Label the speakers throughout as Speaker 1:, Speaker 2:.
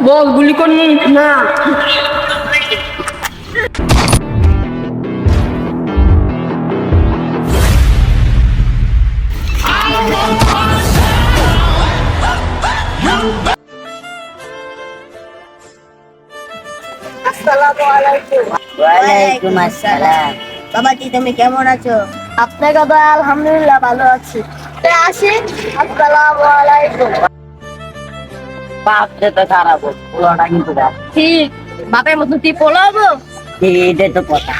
Speaker 1: বল গুলি করনি
Speaker 2: না আসসালামু আলাইকুম।
Speaker 3: ওয়ালাইকুম আসসালাম। বাবাজি তুমি কেমন আছো?
Speaker 2: আপনার কথা আলহামদুলিল্লাহ ভালো আছি। আসি আসসালামু আলাইকুম।
Speaker 3: বাপরে তো খারাপ পুরোটা কিন্তু
Speaker 2: ঠিক বাপের মতো তুই পলাবো
Speaker 3: এটা তো কথা।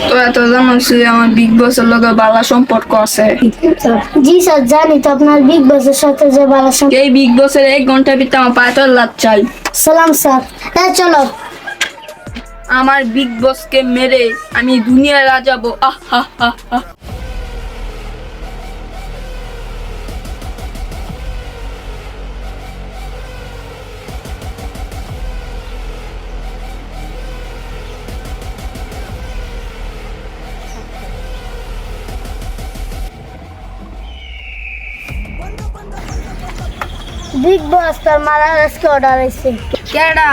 Speaker 1: তো এত জানোস আমার বিগ বসের লগে বালা সম্পর্ক আছে।
Speaker 2: জি স্যার জানি তো আপনার বিগ বসের সাথে যে ভালো
Speaker 1: এই বিগ বসের 1 ঘন্টা ভিতরে আমার পায়ের লাত চাই।
Speaker 2: সালাম স্যার। চলো
Speaker 1: আমার বিগ বসকে মেরে আমি দুনিয়ায় রাজাবো। আহ হা হা হা।
Speaker 2: বিগ বস তার মারা আজকে অর্ডার হয়েছে।
Speaker 1: কেডা?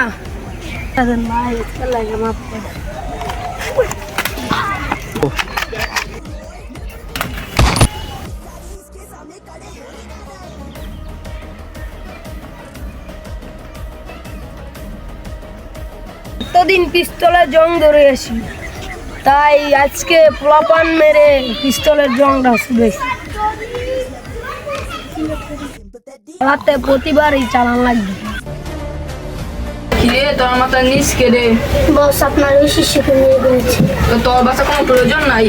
Speaker 2: এতদিন পিস্তলের জং ধরে আসি, তাই আজকে পোলাপান মেরে পিস্তলের জংটা শুধেছি। রাতে প্রতিবারই চালান লাগবে।
Speaker 1: কিরে তোর মাথা নিচ কেড়ে?
Speaker 2: বস আপনার ওই শিষ্যকে নিয়ে গেছে।
Speaker 1: তো তোর বাসা কোনো প্রয়োজন নাই।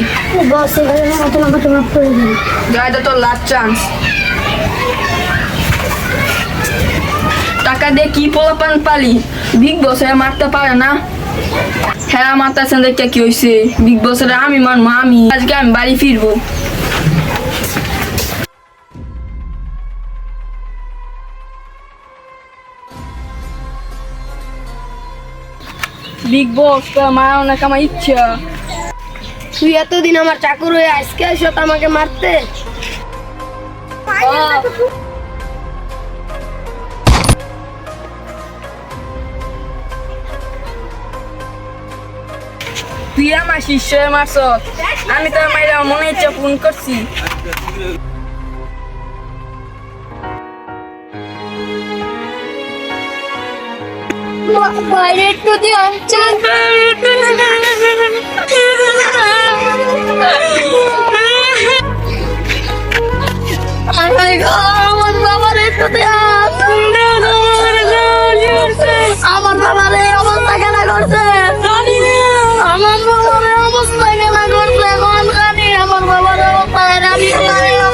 Speaker 2: বস এখানে মতো আমাকে মাফ করে দিন।
Speaker 1: গায়ে তোর লাস্ট চান্স। টাকা দিয়ে কি পোলাপান পালি? বিগ বস মারতে পারে না। হ্যাঁ মারতেছেন দেখে কি হয়েছে? বিগ বসের আমি মারবো আমি। আজকে আমি বাড়ি ফিরবো। বিগ বস তো মারা অনেক আমার ইচ্ছা।
Speaker 2: তুই এতদিন আমার চাকর হয়ে আজকে এসে আমাকে মারতে।
Speaker 1: তুই আমার শিষ্য মারছ, আমি তোর মাইরা মনে ইচ্ছা ফোন করছি।
Speaker 2: বাইরে একটু দিয়ে আনছেন। আমার বাবার একটু দিয়ে আমার বাবার এই অবস্থা কেন করছে? আমার বাবার এই অবস্থা কেন করছে? এখন জানি আমার বাবার অবস্থা আমি জানি না।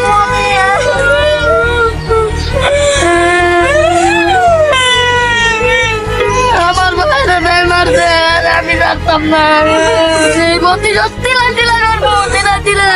Speaker 2: আমার বাবার বেমার আমি জানতাম না। এই গতি সত্যি লাগছিল দিলে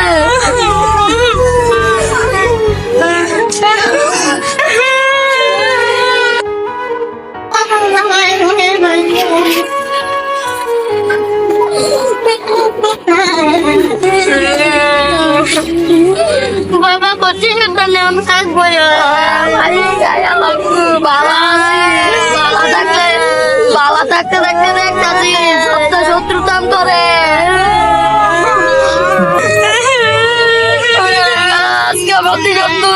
Speaker 2: বাবা কোচিং নাম থাকবো বাবা থাকতে থাকতে দেখতেছি শত্রুতাম করে আজকে প্রতি শত্রু